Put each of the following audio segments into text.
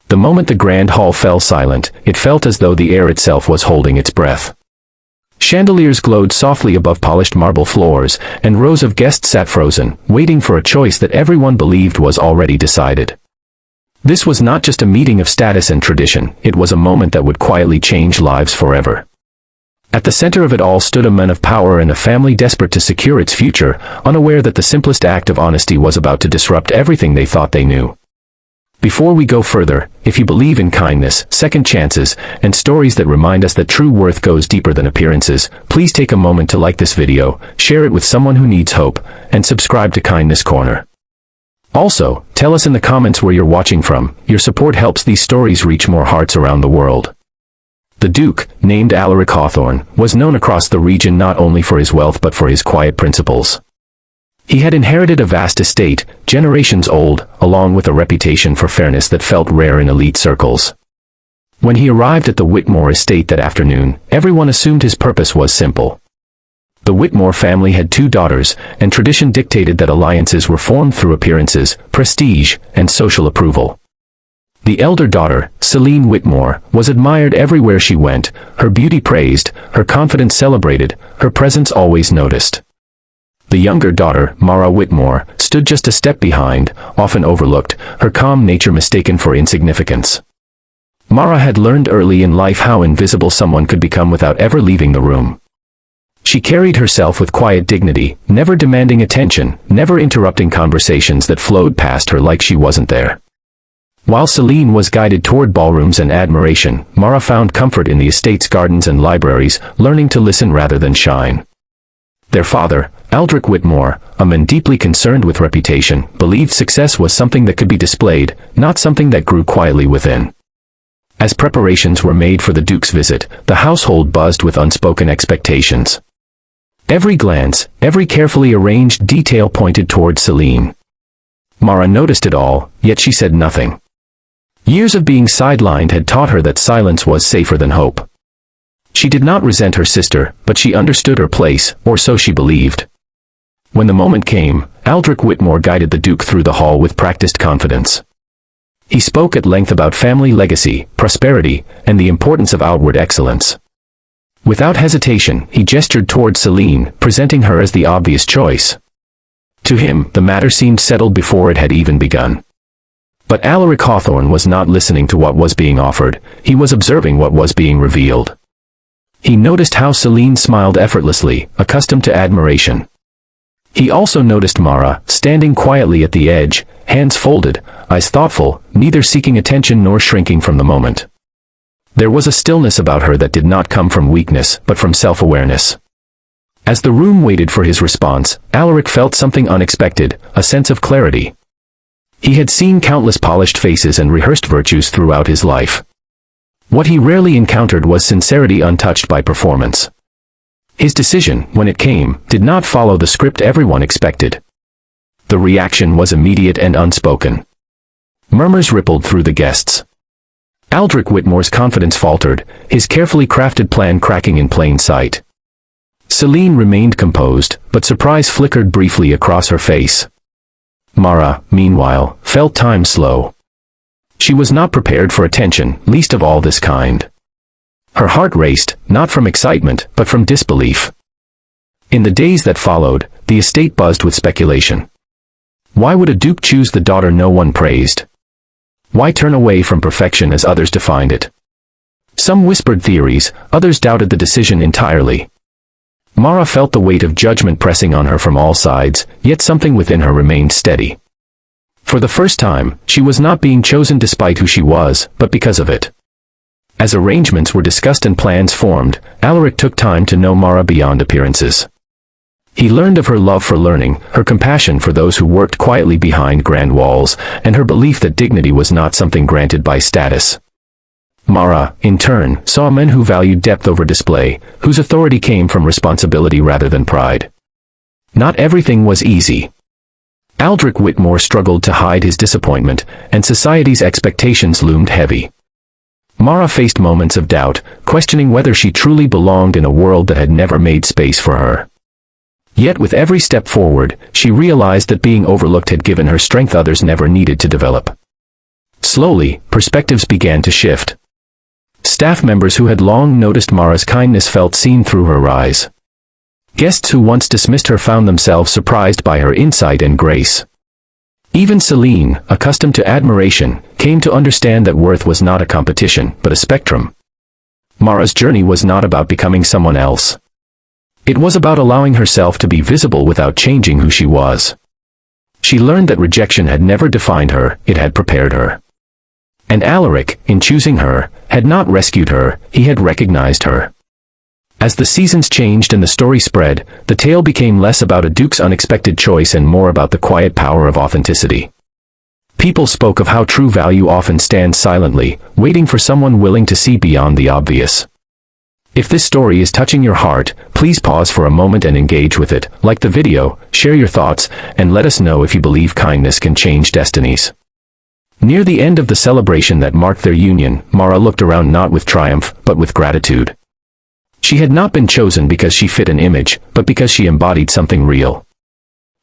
The moment the grand hall fell silent, it felt as though the air itself was holding its breath. Chandeliers glowed softly above polished marble floors, and rows of guests sat frozen, waiting for a choice that everyone believed was already decided. This was not just a meeting of status and tradition, it was a moment that would quietly change lives forever. At the center of it all stood a man of power and a family desperate to secure its future, unaware that the simplest act of honesty was about to disrupt everything they thought they knew. Before we go further, if you believe in kindness, second chances, and stories that remind us that true worth goes deeper than appearances, please take a moment to like this video, share it with someone who needs hope, and subscribe to Kindness Corner. Also, tell us in the comments where you're watching from. Your support helps these stories reach more hearts around the world. The Duke, named Alaric Hawthorne, was known across the region not only for his wealth but for his quiet principles. He had inherited a vast estate, generations old, along with a reputation for fairness that felt rare in elite circles. When he arrived at the Whitmore estate that afternoon, everyone assumed his purpose was simple. The Whitmore family had 2 daughters, and tradition dictated that alliances were formed through appearances, prestige, and social approval. The elder daughter, Celine Whitmore, was admired everywhere she went, her beauty praised, her confidence celebrated, her presence always noticed. The younger daughter, Mara Whitmore, stood just a step behind, often overlooked, her calm nature mistaken for insignificance. Mara had learned early in life how invisible someone could become without ever leaving the room. She carried herself with quiet dignity, never demanding attention, never interrupting conversations that flowed past her like she wasn't there. While Celine was guided toward ballrooms and admiration, Mara found comfort in the estate's gardens and libraries, learning to listen rather than shine. Their father, Aldrich Whitmore, a man deeply concerned with reputation, believed success was something that could be displayed, not something that grew quietly within. As preparations were made for the Duke's visit, the household buzzed with unspoken expectations. Every glance, every carefully arranged detail pointed toward Celine. Mara noticed it all, yet she said nothing. Years of being sidelined had taught her that silence was safer than hope. She did not resent her sister, but she understood her place, or so she believed. When the moment came, Aldrich Whitmore guided the Duke through the hall with practiced confidence. He spoke at length about family legacy, prosperity, and the importance of outward excellence. Without hesitation, he gestured toward Celine, presenting her as the obvious choice. To him, the matter seemed settled before it had even begun. But Alaric Hawthorne was not listening to what was being offered, he was observing what was being revealed. He noticed how Celine smiled effortlessly, accustomed to admiration. He also noticed Mara, standing quietly at the edge, hands folded, eyes thoughtful, neither seeking attention nor shrinking from the moment. There was a stillness about her that did not come from weakness, but from self-awareness. As the room waited for his response, Alaric felt something unexpected, a sense of clarity. He had seen countless polished faces and rehearsed virtues throughout his life. What he rarely encountered was sincerity untouched by performance. His decision, when it came, did not follow the script everyone expected. The reaction was immediate and unspoken. Murmurs rippled through the guests. Aldrich Whitmore's confidence faltered, his carefully crafted plan cracking in plain sight. Celine remained composed, but surprise flickered briefly across her face. Mara, meanwhile, felt time slow. She was not prepared for attention, least of all this kind. Her heart raced, not from excitement, but from disbelief. In the days that followed, the estate buzzed with speculation. Why would a duke choose the daughter no one praised? Why turn away from perfection as others defined it? Some whispered theories, others doubted the decision entirely. Mara felt the weight of judgment pressing on her from all sides, yet something within her remained steady. For the first time, she was not being chosen despite who she was, but because of it. As arrangements were discussed and plans formed, Alaric took time to know Mara beyond appearances. He learned of her love for learning, her compassion for those who worked quietly behind grand walls, and her belief that dignity was not something granted by status. Mara, in turn, saw men who valued depth over display, whose authority came from responsibility rather than pride. Not everything was easy. Aldrich Whitmore struggled to hide his disappointment, and society's expectations loomed heavy. Mara faced moments of doubt, questioning whether she truly belonged in a world that had never made space for her. Yet with every step forward, she realized that being overlooked had given her strength others never needed to develop. Slowly, perspectives began to shift. Staff members who had long noticed Mara's kindness felt seen through her eyes. Guests who once dismissed her found themselves surprised by her insight and grace. Even Celine, accustomed to admiration, came to understand that worth was not a competition, but a spectrum. Mara's journey was not about becoming someone else. It was about allowing herself to be visible without changing who she was. She learned that rejection had never defined her, it had prepared her. And Alaric, in choosing her, had not rescued her, he had recognized her. As the seasons changed and the story spread, the tale became less about a duke's unexpected choice and more about the quiet power of authenticity. People spoke of how true value often stands silently, waiting for someone willing to see beyond the obvious. If this story is touching your heart, please pause for a moment and engage with it. Like the video, share your thoughts, and let us know if you believe kindness can change destinies. Near the end of the celebration that marked their union, Mara looked around not with triumph, but with gratitude. She had not been chosen because she fit an image, but because she embodied something real.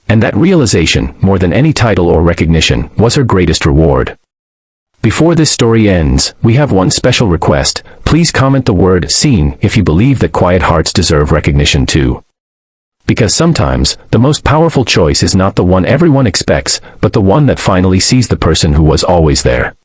And that realization, more than any title or recognition, was her greatest reward. Before this story ends, we have one special request. Please comment the word "seen" if you believe that quiet hearts deserve recognition too. Because sometimes, the most powerful choice is not the one everyone expects, but the one that finally sees the person who was always there.